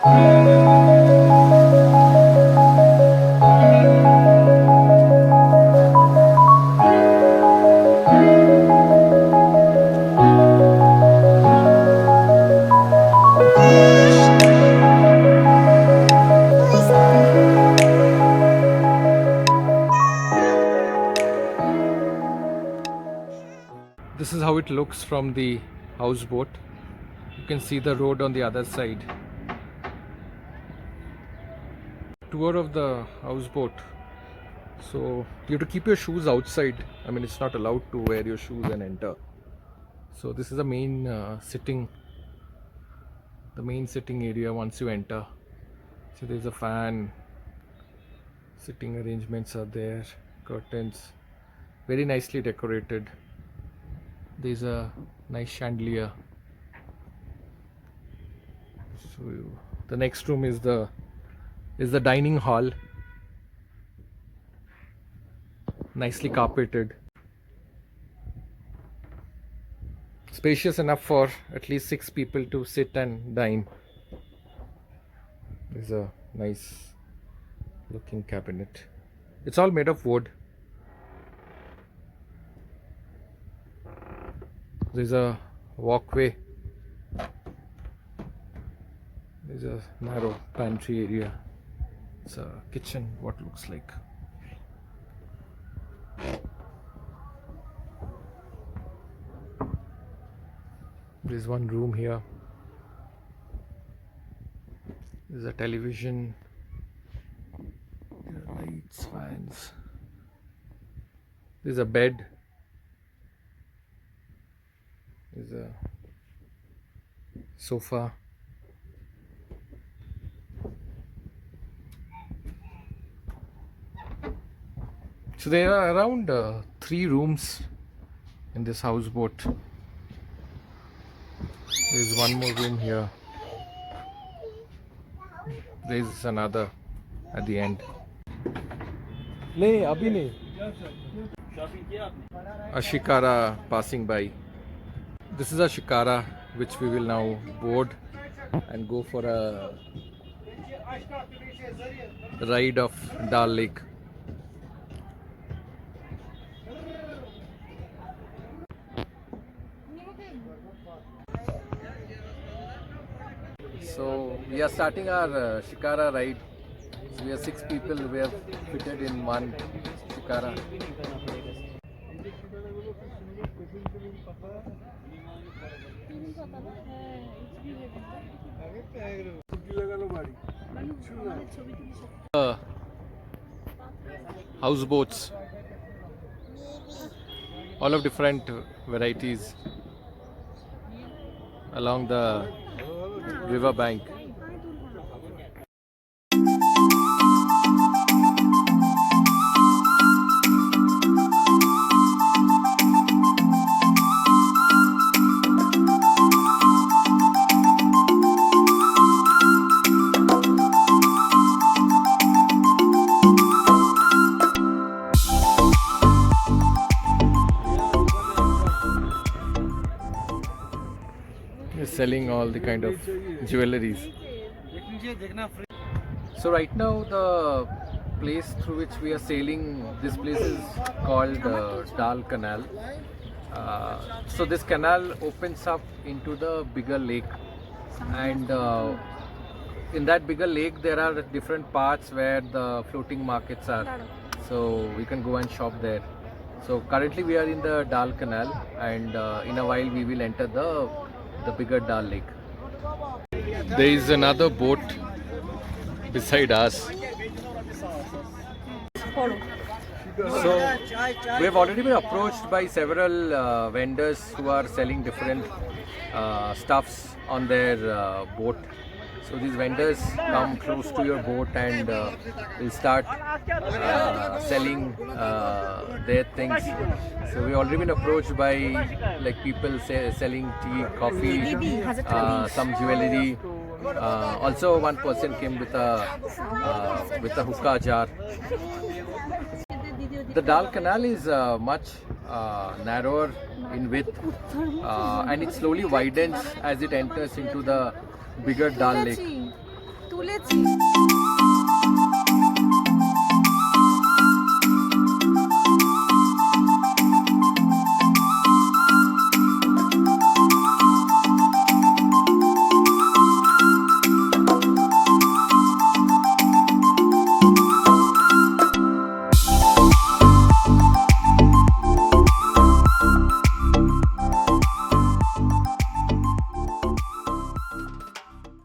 This is how it looks from the houseboat. You can see the road on the other side. Tour of the houseboat. So you have to keep your shoes outside. I mean, it's not allowed to wear your shoes and enter. So this is the main sitting area once you enter. So there's a fan, sitting arrangements are there, curtains, very nicely decorated. There's a nice chandelier. So the next room is the dining hall, nicely carpeted, spacious enough for at least 6 people to sit and dine. There's a nice looking cabinet. It's all made of wood. There's a walkway. There's a narrow pantry area. It's a kitchen, what looks like. There's one room here. There's a television. There are lights, fans. There's a bed. There's a sofa. So there are around 3 rooms in this houseboat. There's one more room here. There's another at the end. A shikara passing by. This is a shikara which we will now board and go for a ride of Dal Lake. So we are starting our shikara ride. So we are 6 people. We have fitted in one shikara. Houseboats, all of different varieties along the river bank. Selling all the kind of jewelries. So right now the place through which we are sailing, this place is called Dal Canal. So this canal opens up into the bigger lake, and in that bigger lake there are different parts where the floating markets are, so we can go and shop there. So currently we are in the Dal Canal, and in a while we will enter the bigger Dal Lake. There is another boat beside us. So we have already been approached by several vendors who are selling different stuffs on their boat. So these vendors come close to your boat and will start selling their things. So we already been approached by like people selling tea, coffee, some jewelry. Also, one person came with a hookah jar. The Dal Canal is much narrower in width, and it slowly widens as it enters into the bigger Dal Lake. তুলেছি।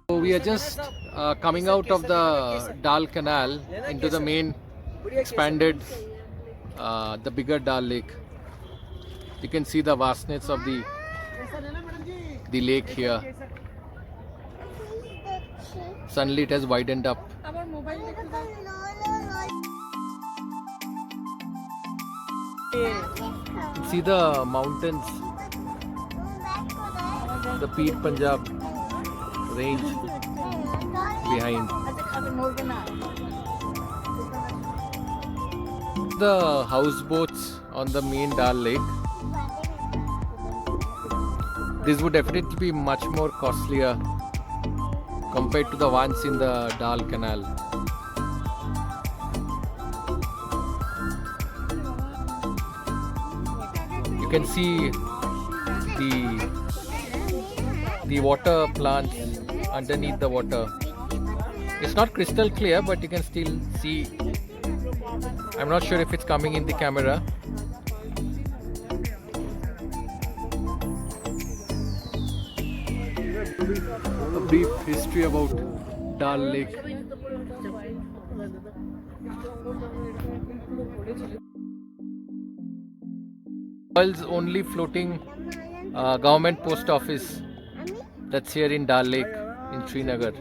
So we are just coming out of the Dal Canal into the main expanded, the bigger Dal Lake. You can see the vastness of the lake here. Suddenly it has widened up. আমার mobile দেখে দাও। See the mountains, the Peer Punjab range behind. The houseboats on the main Dal Lake. This would definitely be much more costlier compared to the ones in the Dal Canal. You can see the water plants underneath the water. It's not crystal clear, but you can still see. I'm not sure if it's coming in the camera. A brief history about Dal Lake. World's only floating government post office that's here in Dal Lake in Srinagar.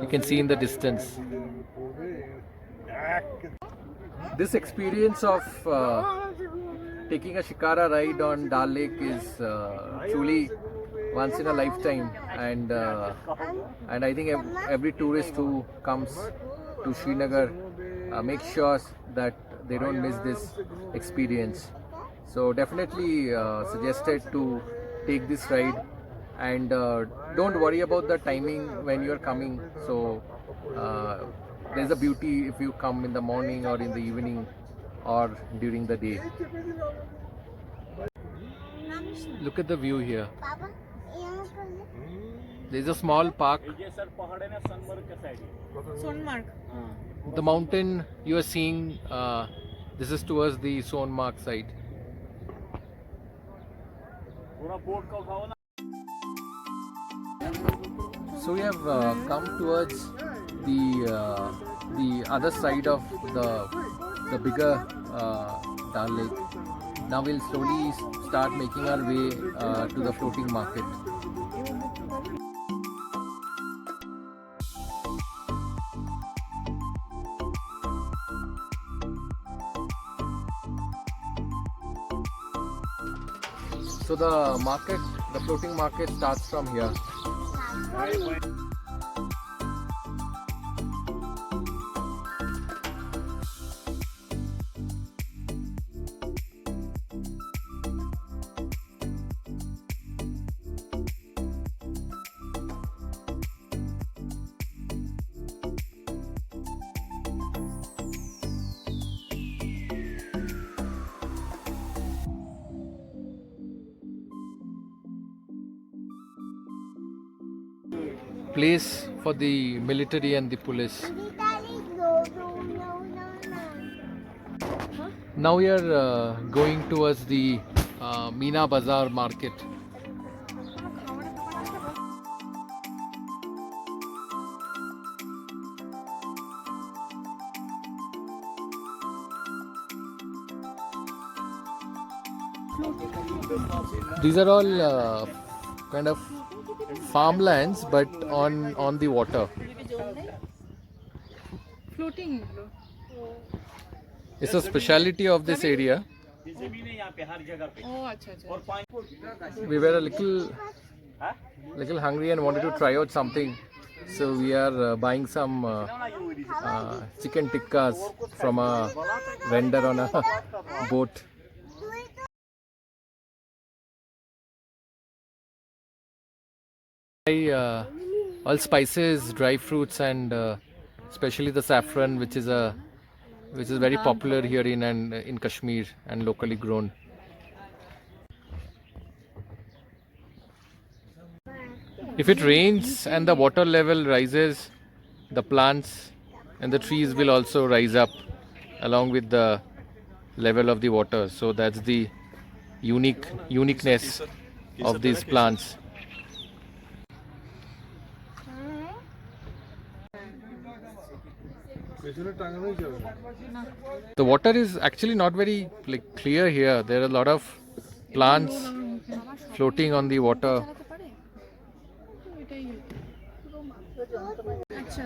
You can see in the distance. This experience of taking a shikara ride on Dal Lake is truly once in a lifetime, and I think every tourist who comes to Srinagar makes sure that they don't miss this experience. So definitely suggested to take this ride, and don't worry about the timing when you're coming. So there's a beauty if you come in the morning or in the evening or during the day. Look at the view here. There's a small park. Sonamarg. The mountain you are seeing, this is towards the Sonmark side. So we have come towards the other side of the bigger Dal Lake. Now we'll slowly start making our way to the floating market. So the floating market starts from here. Place for the military and the police. Now we are going towards the Meena Bazaar market. These are all kind of farmlands, but on the water. Floating. It's a speciality of this area. ও আচ্ছা আচ্ছা। We were a little hungry and wanted to try out something, so we are buying some chicken tikkas from a vendor on a boat. all spices, dry fruits, and especially the saffron, which is very popular here in Kashmir and locally grown. If it rains and the water level rises, the plants and the trees will also rise up along with the level of the water. So that's the uniqueness of these plants. The water is actually not very clear here. There are a lot of plants floating on the water.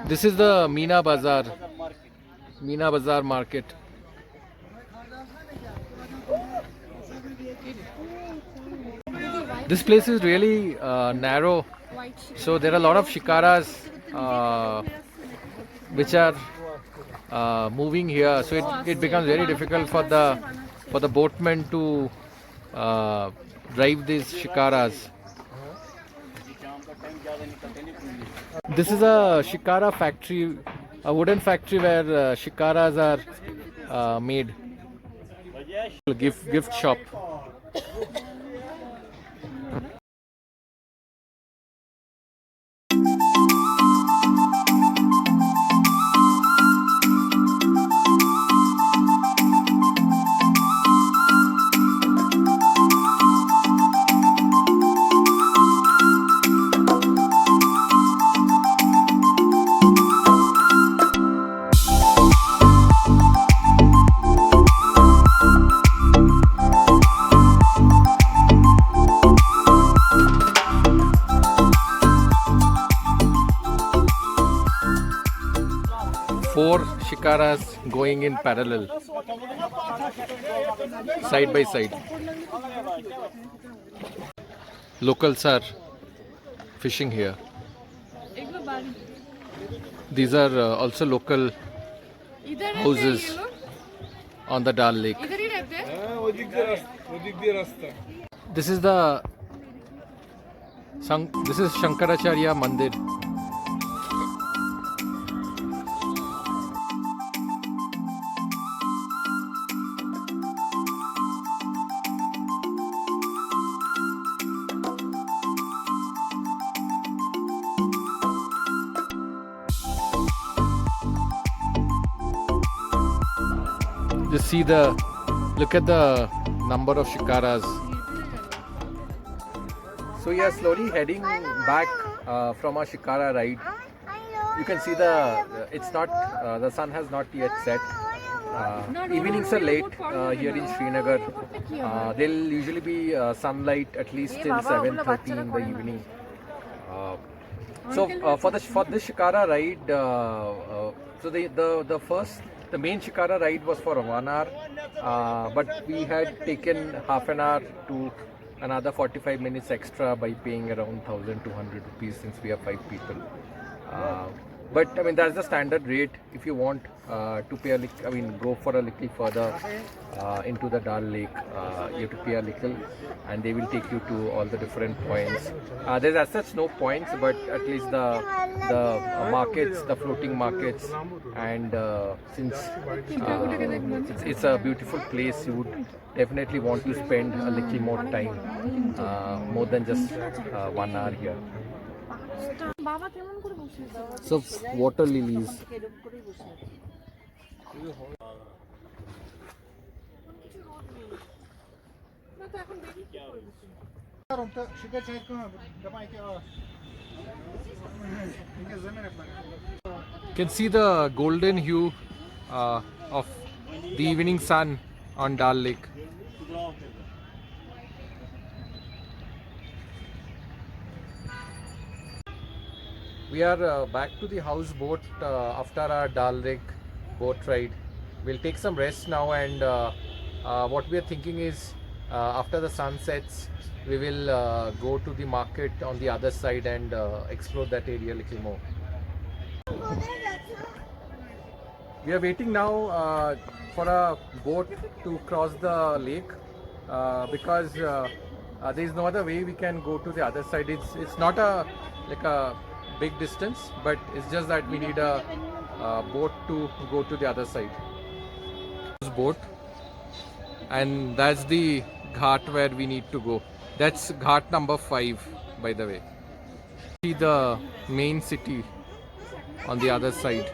This is the Meena Bazaar market. This place is really narrow, so there are a lot of shikaras which are moving here. So it becomes very difficult for the boatmen to drive these shikaras. This is a shikara factory, a wooden factory where shikaras are made. Gift shop. Four shikaras going in parallel, side by side. Locals are fishing here. These are also local houses on the Dal Lake. This is Shankaracharya Mandir. Just look at the number of shikaras. So we are slowly heading back from our shikara ride. You can see the sun has not yet set. Evenings are late here in Srinagar. There'll usually be sunlight at least till 7:30 in the evening. For this shikara ride, the main shikara ride was for 1 hour, but we had taken half an hour to another 45 minutes extra by paying around 1,200 rupees since we are 5 people. But I mean that's the standard rate. If you want to pay go for a little further into the Dal Lake, you have to pay a little, and they will take you to all the different points. There's as such no points, but at least the markets, the floating markets, and since it's a beautiful place, you would definitely want to spend a little more time, more than just 1 hour here. So water lilies. You can see the golden hue of the evening sun on Dal Lake. We are back to the houseboat after our Dal Lake boat ride. We'll take some rest now, and what we are thinking is after the sun sets, we will go to the market on the other side and explore that area a little more. We are waiting now for a boat to cross the lake because there is no other way we can go to the other side. It's not a big distance, but it's just that we need a boat to go to the other side. Boat, and that's the ghat where we need to go. That's ghat number 5, by the way. See the main city on the other side.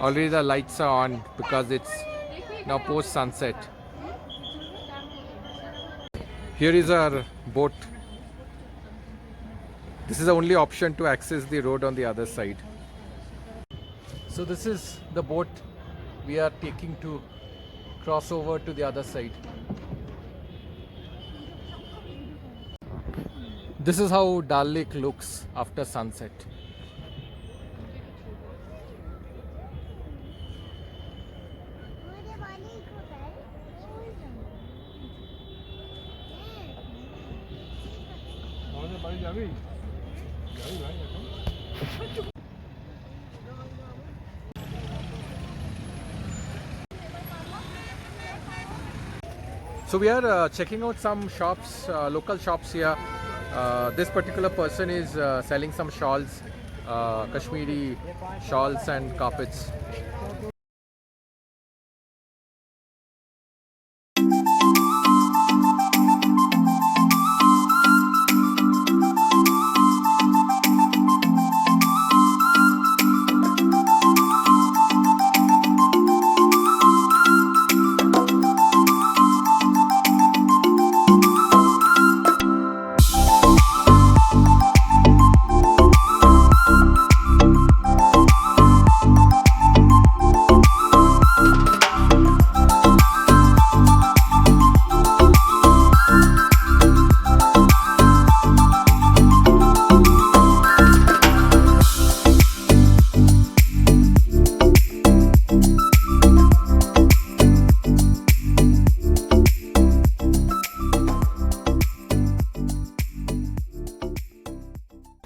Already the lights are on because it's now post sunset. Here is our boat. This is the only option to access the road on the other side. So this is the boat we are taking to cross over to the other side. This is how Dal Lake looks after sunset. So we are checking out some shops, local shops here. This particular person is selling some shawls, Kashmiri shawls and carpets.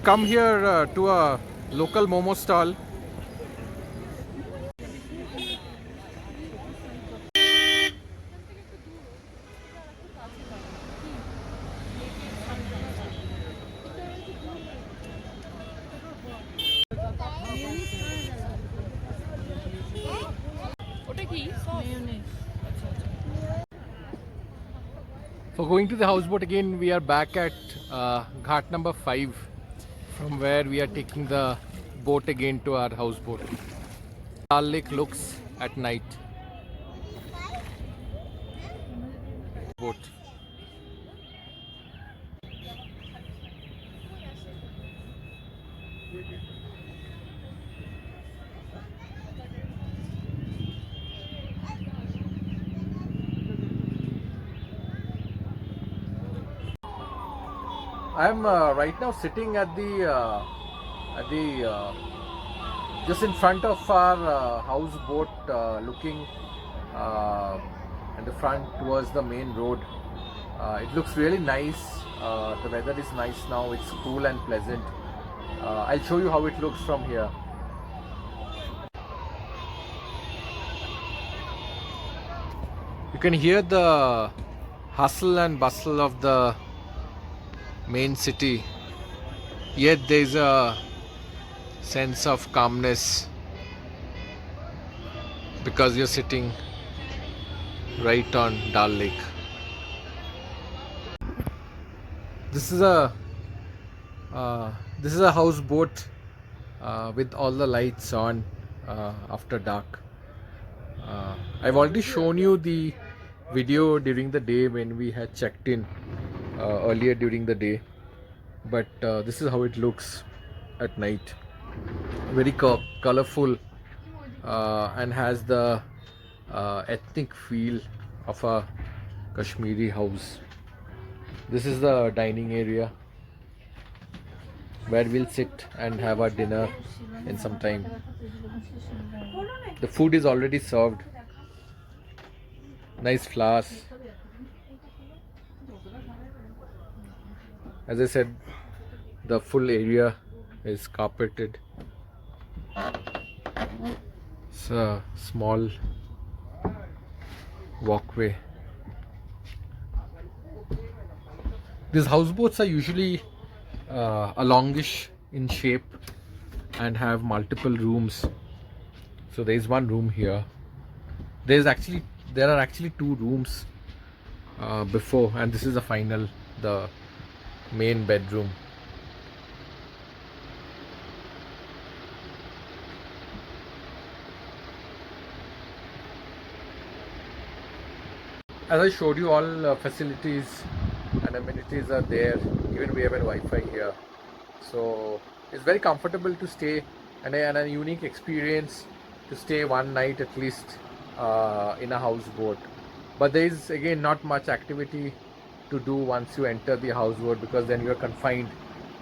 Come here to a local momo stall. For going to the houseboat again, we are back at ghat number 5, from where we are taking the boat again to our houseboat. Dal Lake looks at night. Boat. I am right now sitting at the just in front of our houseboat, looking at the front towards the main road. It looks really nice. The weather is nice now. It's cool and pleasant. I'll show you how it looks from here. You can hear the hustle and bustle of the main city, yet there is a sense of calmness because you're sitting right on Dal Lake. This is a houseboat with all the lights on after dark. I've already shown you the video during the day when we had checked in earlier during the day, but this is how it looks at night. Very colorful and has the ethnic feel of a Kashmiri house. This is the dining area where we'll sit and have our dinner in some time. The food is already served. Nice flowers. As I said, the full area is carpeted. It's a small walkway. These houseboats are usually a longish in shape and have multiple rooms. So there is one room here. There are actually two rooms before, and this is the main bedroom. As I showed you, all facilities and amenities are there. Even we have a Wi-Fi here, so it's very comfortable to stay, and a unique experience to stay one night at least in a houseboat. But there is again not much activity to do once you enter the houseboat, because then you are confined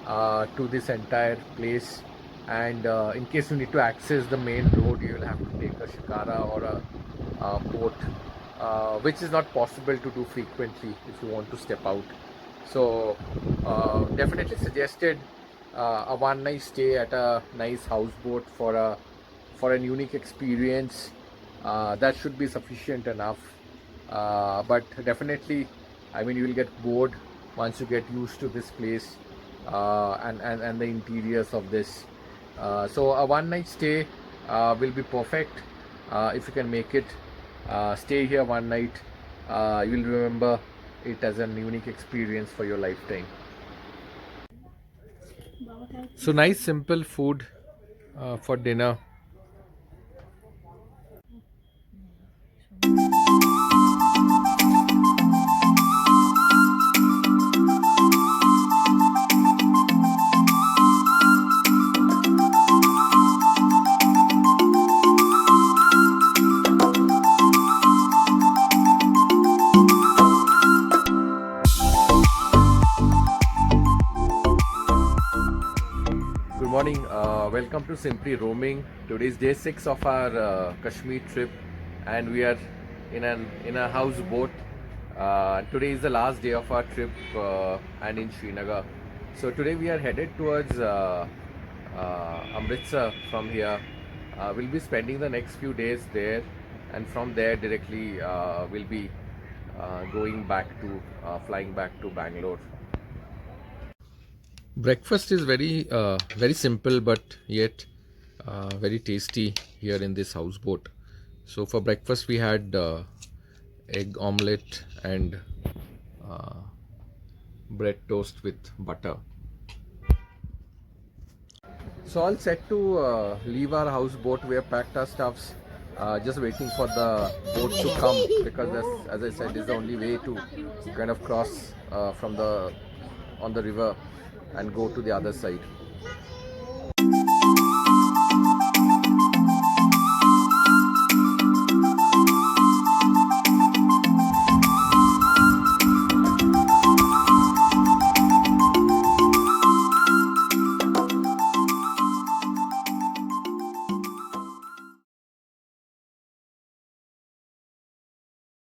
to this entire place. And in case you need to access the main road, you will have to take a shikara or a boat, which is not possible to do frequently if you want to step out. So definitely suggested a one night stay at a nice houseboat for an unique experience. That should be sufficient enough. But definitely, I mean, you will get bored once you get used to this place and the interiors of this. So a one night stay will be perfect if you can make it. Stay here one night. You will remember it as a unique experience for your lifetime. So nice simple food for dinner. Good morning, welcome to Simply Roaming. Today is day 6 of our Kashmir trip, and we are in a houseboat. Today is the last day of our trip and in Srinagar. So today we are headed towards Amritsar from here. We'll be spending the next few days there, and from there directly we'll be flying back to Bangalore. Breakfast is very simple, but yet very tasty here in this houseboat. So for breakfast we had egg omelette and bread toast with butter. So all set to leave our houseboat. We have packed our stuffs, just waiting for the boat to come, because as I said, is the only way to kind of cross on the river and go to the other side.